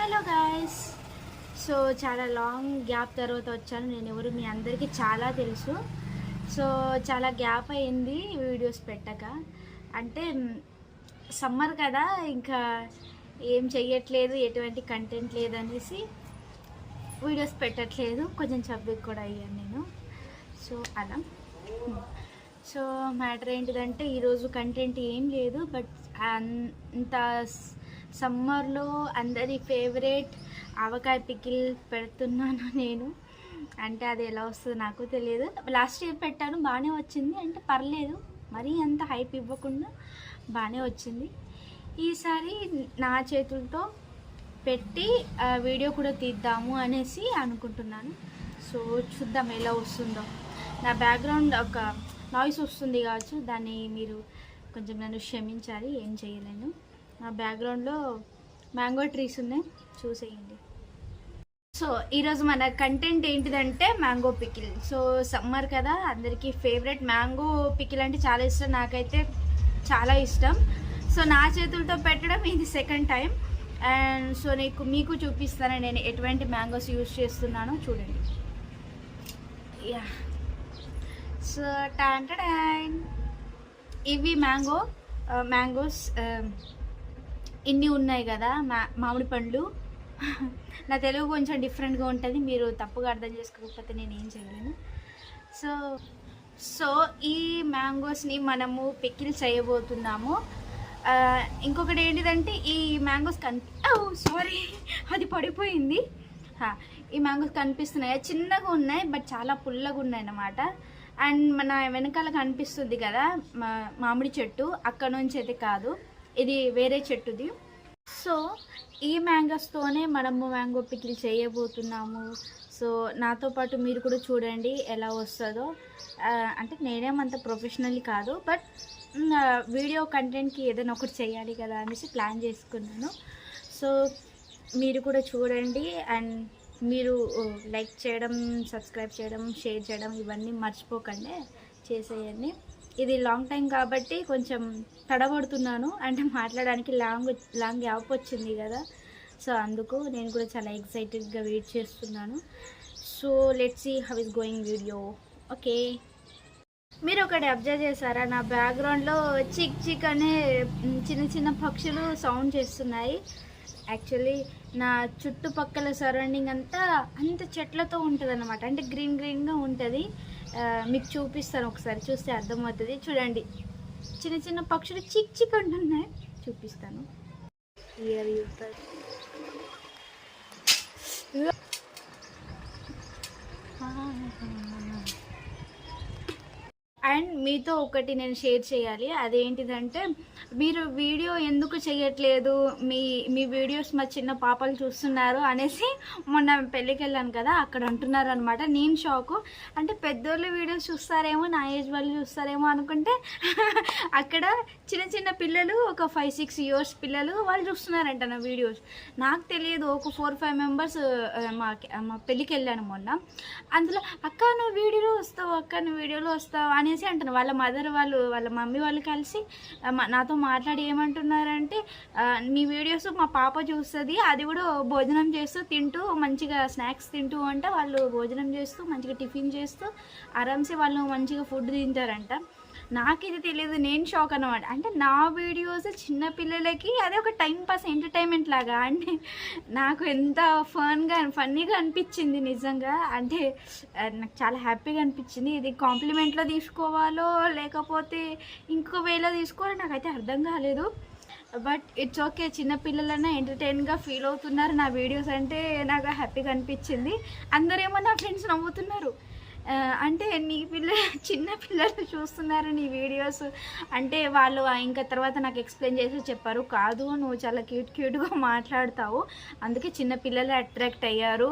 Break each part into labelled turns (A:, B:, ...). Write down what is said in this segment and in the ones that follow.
A: Hello guys. So చాలా long gap తర్వాత వచ్చాను. నేను ఎవరు మీ అందరికీ చాలా తెలుసు. సో చాలా గ్యాప్ అయింది వీడియోస్ పెట్టక. అంటే సమ్మర్ కదా, ఇంకా ఏం చెయ్యట్లేదు, ఎటువంటి కంటెంట్ లేదనేసి వీడియోస్ పెట్టట్లేదు. కొంచెం చబ్బికి కూడా అయ్యాను నేను. సో అలా. సో మ్యాటర్ ఏంటిదంటే ఈరోజు కంటెంట్ ఏం లేదు, బట్ అంత సమ్మర్లో అందరి ఫేవరెట్ ఆవకాయ పికిల్ పెడుతున్నాను నేను. అంటే అది ఎలా వస్తుందో నాకు తెలియదు. లాస్ట్ ఇయర్ పెట్టాను, బాగానే వచ్చింది. అంటే పర్లేదు, మరీ అంత హైప్ ఇవ్వకుండా బాగానే వచ్చింది. ఈసారి నా చేతులతో పెట్టి వీడియో కూడా తీద్దాము అనేసి అనుకుంటున్నాను. సో చూద్దాం ఎలా వస్తుందో. నా బ్యాక్గ్రౌండ్ ఒక నాయిస్ వస్తుంది కావచ్చు, దాన్ని మీరు కొంచెం నన్ను క్షమించాలి, ఏం చేయలేను. నా బ్యాక్గ్రౌండ్లో మ్యాంగో ట్రీస్ ఉన్నాయి, చూసేయండి. సో ఈరోజు మన కంటెంట్ ఏంటిదంటే మ్యాంగో పికిల్. సో సమ్మర్ కదా, అందరికీ ఫేవరెట్ మ్యాంగో పికిల్ అంటే చాలా ఇష్టం. నాకైతే చాలా ఇష్టం. సో నా చేతులతో పెట్టడం ఇది సెకండ్ టైం. అండ్ సో మీకు చూపిస్తాను నేను ఎటువంటి మ్యాంగోస్ యూజ్ చేస్తున్నానో, చూడండి. యా, సో టాంటడైన్, ఇవి మ్యాంగోస్ ఇన్ని ఉన్నాయి కదా, మామిడి పండ్లు. నా తెలుగు కొంచెం డిఫరెంట్గా ఉంటుంది, మీరు తప్పుగా అర్థం చేసుకోకపోతే నేను ఏం చేయలేను. సో ఈ మ్యాంగోస్ని మనము పికిల్ చేయబోతున్నాము. ఇంకొకటి ఏంటిదంటే ఈ మ్యాంగోస్ సారీ, అది పడిపోయింది. ఈ మ్యాంగోస్ కనిపిస్తున్నాయి, చిన్నగా ఉన్నాయి బట్ చాలా పుల్లగా ఉన్నాయి అన్నమాట. అండ్ మన వెనకాల కనిపిస్తుంది కదా మామిడి చెట్టు, అక్కడ నుంచి అయితే కాదు, ఇది వేరే చెట్టుది. సో ఈ మ్యాంగోస్తోనే మనము మ్యాంగో పికిల్ చేయబోతున్నాము. సో నాతో పాటు మీరు కూడా చూడండి ఎలా వస్తుందో. అంటే నేనేమంత ప్రొఫెషనల్ కాదు, బట్ వీడియో కంటెంట్కి ఏదైనా ఒకటి చేయాలి కదా అనేసి ప్లాన్ చేసుకున్నాను. సో మీరు కూడా చూడండి. అండ్ మీరు లైక్ చేయడం, సబ్స్క్రైబ్ చేయడం, షేర్ చేయడం ఇవన్నీ మర్చిపోకండి, చేసేయండి. ఇది లాంగ్ టైం కాబట్టి కొంచెం తడబడుతున్నాను, అంటే మాట్లాడడానికి లాంగ్ గ్యాప్ వచ్చింది కదా. సో అందుకు నేను కూడా చాలా ఎక్సైటెడ్గా వెయిట్ చేస్తున్నాను. So let's see how is going video. Okay, మీరు ఒకటి అబ్జర్వ్ చేశారా, నా బ్యాక్గ్రౌండ్లో చిక్ చిక్ అనే చిన్న చిన్న పక్షులు సౌండ్ చేస్తున్నాయి. యాక్చువల్లీ నా చుట్టుపక్కల సరౌండింగ్ అంతా అంత చెట్లతో ఉంటుంది అన్నమాట, అంటే గ్రీన్గా ఉంటుంది. మీకు చూపిస్తాను, ఒకసారి చూస్తే అర్థమవుతుంది. చూడండి, చిన్న చిన్న పక్షులు చిక్ చిక్ అంటున్నాయి, చూపిస్తాను. అండ్ మీతో ఒకటి నేను షేర్ చేయాలి. అదేంటిదంటే మీరు వీడియో ఎందుకు చేయట్లేదు, మీ వీడియోస్ మా చిన్న పాపలు చూస్తున్నారు అనేసి మొన్న పెళ్ళికి వెళ్ళాను కదా, అక్కడ అంటున్నారు అనమాట. నేను షాకు. అంటే పెద్దోళ్ళు వీడియోస్ చూస్తారేమో, నా ఏజ్ వాళ్ళు చూస్తారేమో అనుకుంటే అక్కడ చిన్న చిన్న పిల్లలు, ఒక 5-6 years పిల్లలు, వాళ్ళు చూస్తున్నారంట నా వీడియోస్. నాకు తెలియదు. ఒక 4-5 members మా పెళ్ళికి వెళ్ళాను మొన్న. అందులో అక్క నువ్వు వీడియోలో వస్తావు, అక్క నువ్వు వీడియోలో వస్తావు అనేసి అంటున్నారు. వాళ్ళ మదర్ వాళ్ళు, వాళ్ళ మమ్మీ వాళ్ళు కలిసి నాతో మాట్లాడి ఏమంటున్నారంటే, మీ వీడియోస్ మా పాప చూస్తుంది, అది కూడా భోజనం చేస్తూ తింటూ మంచిగా స్నాక్స్ తింటూ అంటే, వాళ్ళు భోజనం చేస్తూ మంచిగా టిఫిన్ చేస్తూ ఆరామ్సే వాళ్ళు మంచిగా ఫుడ్ తింటారంట. నాకు ఇది తెలియదు, నేను షాక్ అన్నమాట. అంటే నా వీడియోస్ చిన్నపిల్లలకి అదే ఒక టైంపాస్ ఎంటర్టైన్మెంట్ లాగా, అంటే నాకు ఎంత ఫన్నీగా అనిపించింది నిజంగా. అంటే నాకు చాలా హ్యాపీగా అనిపించింది. ఇది కాంప్లిమెంట్లో తీసుకోవాలో లేకపోతే ఇంకో వేలో తీసుకోవాలో నాకైతే అర్థం కాలేదు. బట్ ఇట్స్ ఓకే, చిన్నపిల్లలన్నా ఎంటర్టైన్గా ఫీల్ అవుతున్నారు నా వీడియోస్ అంటే నాకు హ్యాపీగా అనిపించింది. అందరేమో నా ఫ్రెండ్స్ నవ్వుతున్నారు, అంటే చిన్న పిల్లలు చూస్తున్నారు నీ వీడియోస్ అంటే. వాళ్ళు ఇంకా తర్వాత నాకు ఎక్స్ప్లెయిన్ చేసి చెప్పారు, కాదు నువ్వు చాలా క్యూట్గా మాట్లాడతావు, అందుకే చిన్న పిల్లలు అట్రాక్ట్ అయ్యారు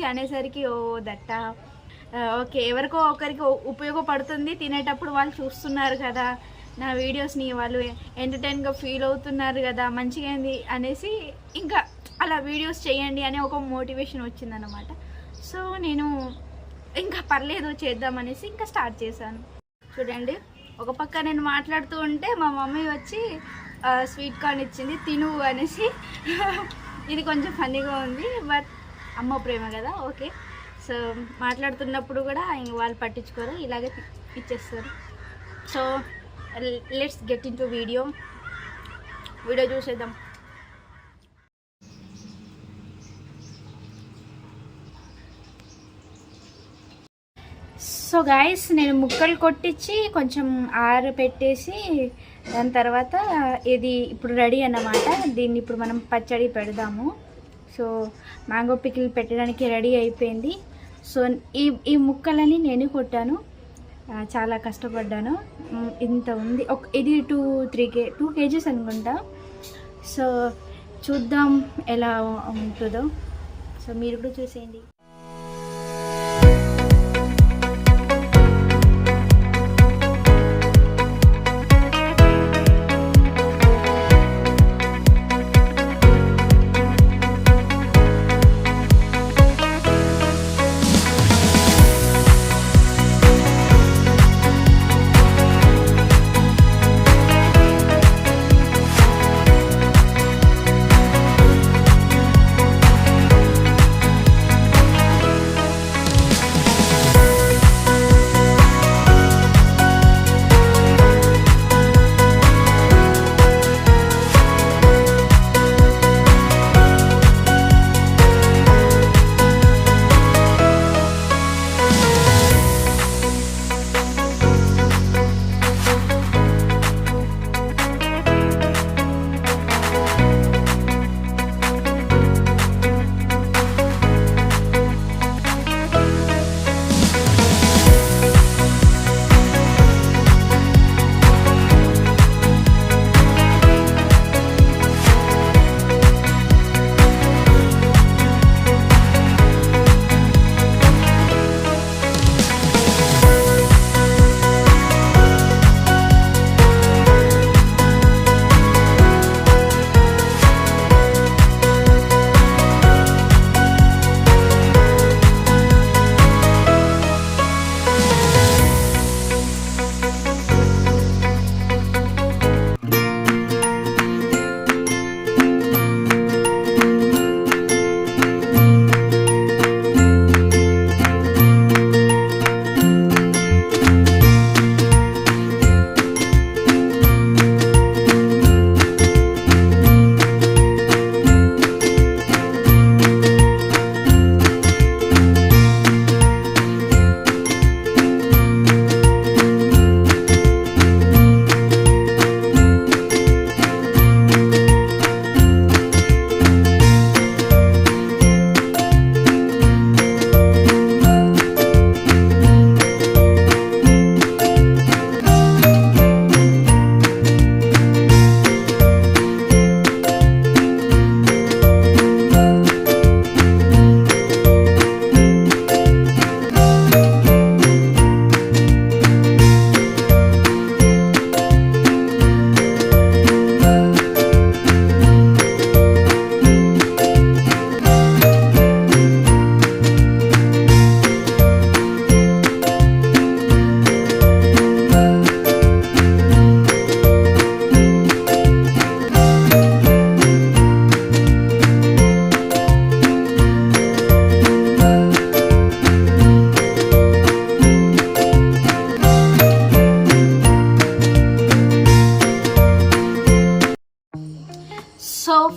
A: అనేసరికి ఓ దట్టా ఓకే, ఎవరికో ఒకరికి ఉపయోగపడుతుంది, తినేటప్పుడు వాళ్ళు చూస్తున్నారు కదా నా వీడియోస్ని, వాళ్ళు ఎంటర్టైన్గా ఫీల్ అవుతున్నారు కదా, మంచిగా అయింది అనేసి ఇంకా అలా వీడియోస్ చేయండి అనే ఒక మోటివేషన్ వచ్చిందన్నమాట. సో నేను ఇంకా పర్లేదు చేద్దామనేసి ఇంకా స్టార్ట్ చేశాను. చూడండి, ఒక పక్క నేను మాట్లాడుతూ ఉంటే మా మమ్మీ వచ్చి స్వీట్ కార్న్ ఇచ్చింది, తిను అనేసి. ఇది కొంచెం ఫన్నీగా ఉంది, బట్ అమ్మ ప్రేమ కదా, ఓకే. సో మాట్లాడుతున్నప్పుడు కూడా ఇంక వాళ్ళు పట్టించుకోరు, ఇలాగే ఇచ్చేస్తారు. So let's get in to video చూసేద్దాం. సో గాయస్, నేను ముక్కలు కొట్టించి కొంచెం పెట్టేసి దాని తర్వాత ఇది ఇప్పుడు రెడీ అన్నమాట. దీన్ని ఇప్పుడు మనం పచ్చడి పెడదాము. సో మ్యాంగో పికిల్ పెట్టడానికి రెడీ అయిపోయింది. సో ఈ ముక్కలని నేను కొట్టాను, చాలా కష్టపడ్డాను. ఇంత ఉంది, ఇది 2 kgs అనుకుంటా. సో చూద్దాం ఎలా ఉంటుందో. సో మీరు కూడా చూసేయండి.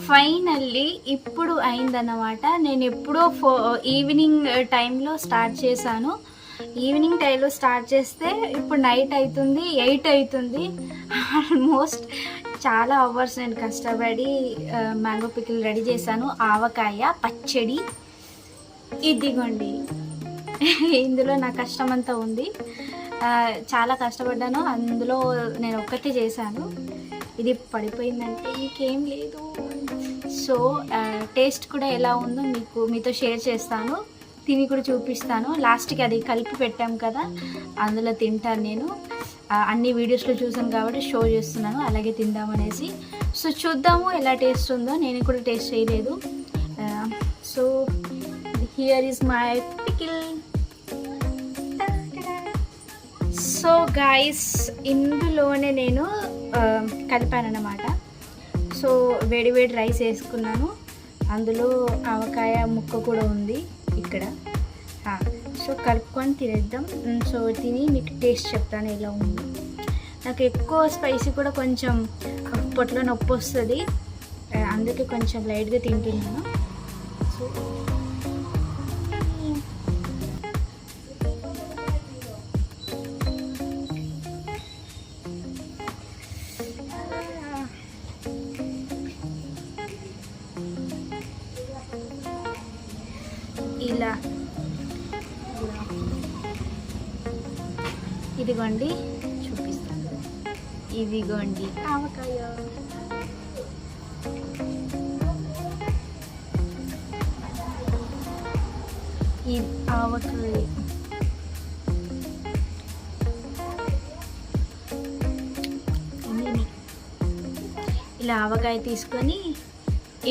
A: ఫైనల్లీ ఇప్పుడు అయిందన్నమాట. నేను ఎప్పుడో ఈవినింగ్ టైంలో స్టార్ట్ చేశాను. ఈవినింగ్ టైంలో స్టార్ట్ చేస్తే ఇప్పుడు నైట్ అవుతుంది, 8 అవుతుంది. ఆల్మోస్ట్ చాలా అవర్స్ నేను కష్టపడి మ్యాంగో పికిల్ రెడీ చేశాను. ఆవకాయ పచ్చడి ఇదిగోండి, ఇందులో నా కష్టం అంతా ఉంది. చాలా కష్టపడ్డాను, అందులో నేను ఒక్కటే చేశాను. ఇది పడిపోయిందంటే ఇంకేం లేదు. సో టేస్ట్ కూడా ఎలా ఉందో మీతో షేర్ చేస్తాను, తిని కూడా చూపిస్తాను. లాస్ట్కి అది కలిపి పెట్టాం కదా, అందులో తింటాను నేను. అన్ని వీడియోస్లో చూసాను కాబట్టి షో చేస్తున్నాను, అలాగే తిందామనేసి. సో చూద్దాము ఎలా టేస్ట్ ఉందో. నేను కూడా టేస్ట్ చేయలేదు. So here is my pickle. So guys, ఇందులోనే నేను కలిపాను అన్నమాట. సో వేడి రైస్ వేసుకున్నాను, అందులో ఆవకాయ ముక్క కూడా ఉంది ఇక్కడ. సో కలుపుకొని తినేద్దాం. సో తిని మీకు టేస్ట్ చెప్తాను ఎలా ఉంది. నాకు ఎక్కువ స్పైసీ కూడా కొంచెం పొట్టలో నొప్పి వస్తుంది, అందుకే కొంచెం లైట్గా తింటున్నాను. సో ఇలా ఇదిగోండి చూపిస్తాను. ఇదిగోండి ఆవకాయ. ఈ ఆవకాయ ఇలా ఆవకాయ తీసుకొని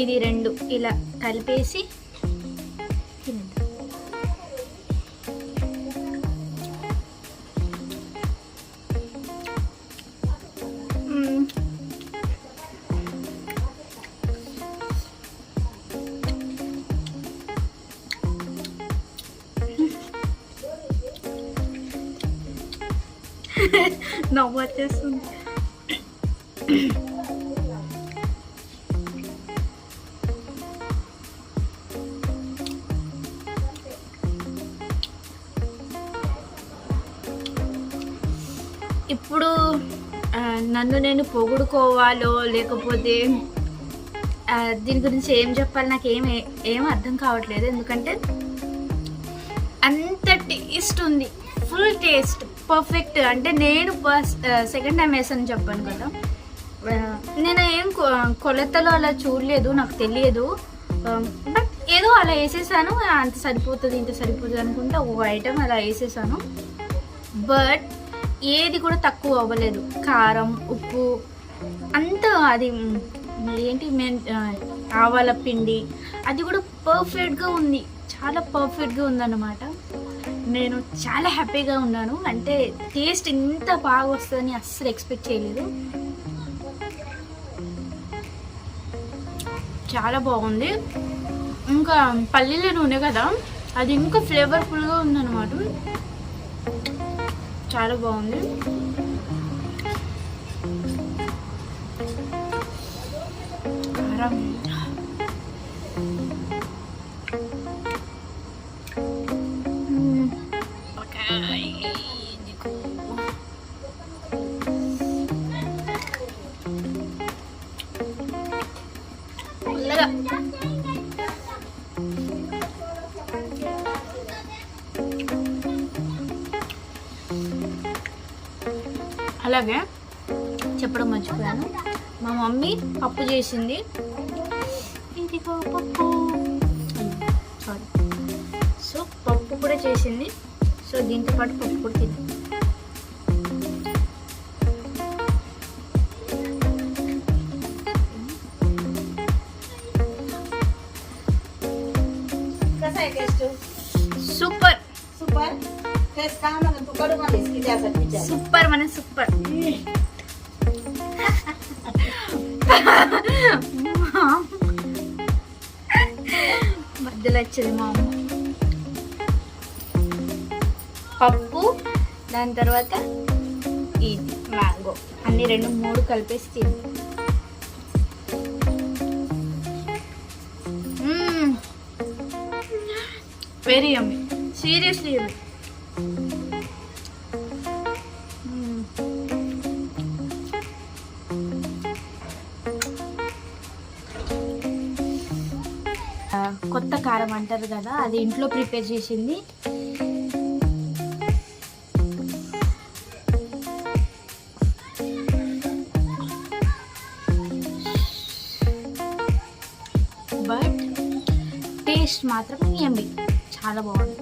A: ఇది రెండు ఇలా కలిపేసి తినేద్దాం. నవ్వు వచ్చేస్తుంది. ఇప్పుడు నన్ను నేను పొగుడుకోవాలో లేకపోతే దీని గురించి ఏం చెప్పాలి నాకు ఏం అర్థం కావట్లేదు. ఎందుకంటే అంత టేస్ట్ ఉంది, ఫుల్ టేస్ట్ పర్ఫెక్ట్. అంటే నేను సెకండ్ టైం వేసాను చెప్పాను కదా, నేను ఏం కొలతలో అలా చూడలేదు, నాకు తెలియదు. బట్ ఏదో అలా వేసేసాను, అంత సరిపోతుంది ఇంత సరిపోతుంది అనుకుంటే ఒక ఐటెం అలా వేసేసాను. బట్ ఏది కూడా తక్కువ అవ్వలేదు. కారం, ఉప్పు అంతా అది ఏంటి ఆవాల పిండి అది కూడా పర్ఫెక్ట్గా ఉంది, చాలా పర్ఫెక్ట్గా ఉందన్నమాట. నేను చాలా హ్యాపీగా ఉన్నాను. అంటే టేస్ట్ ఇంత బాగా వస్తుందని అస్సలు ఎక్స్పెక్ట్ చేయలేదు. చాలా బాగుంది. ఇంకా పల్లీల నూనె కదా, అది ఇంకా ఫ్లేవర్ఫుల్గా ఉందన్నమాట. చాలా బాగుంది. కారం అలాగే చెప్పడం మర్చిపోయాను, మా మమ్మీ పప్పు చేసింది. ఇదిగో పప్పు, సారీ. సో పప్పు కూడా చేసింది. సో దీంతో పాటు పప్పు కూడా తింది. సూపర్ సూపర్ సూపర్ మన సూపర్. మధ్యలో వచ్చింది మా అమ్మ. పప్పు, దాని తర్వాత ఇది మ్యాంగో, అన్ని 2-3 కలిపేసి తిని. వెరీ యమ్మీ, సీరియస్లీ యమ్మీ. కొత్త కారం అంటారు కదా, అది ఇంట్లో ప్రిపేర్ చేసింది. బట్ టేస్ట్ మాత్రం యమ్మీ, చాలా బాగుంది.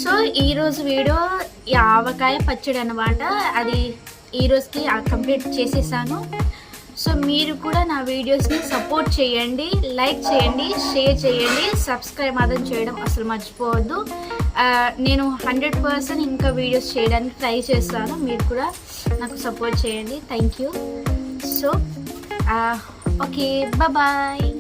A: సో ఈరోజు వీడియో ఈ ఆవకాయ పచ్చడి అన్నమాట. అది ఈరోజుకి కంప్లీట్ చేసేసాను. సో మీరు కూడా నా వీడియోస్ని సపోర్ట్ చేయండి, లైక్ చేయండి, షేర్ చేయండి, సబ్స్క్రైబ్ మాత్రం చేయడం అసలు మర్చిపోవద్దు. నేను 100% ఇంకా వీడియోస్ చేయడానికి ట్రై చేస్తాను. మీరు కూడా నాకు సపోర్ట్ చేయండి. Thank you. So okay, bye.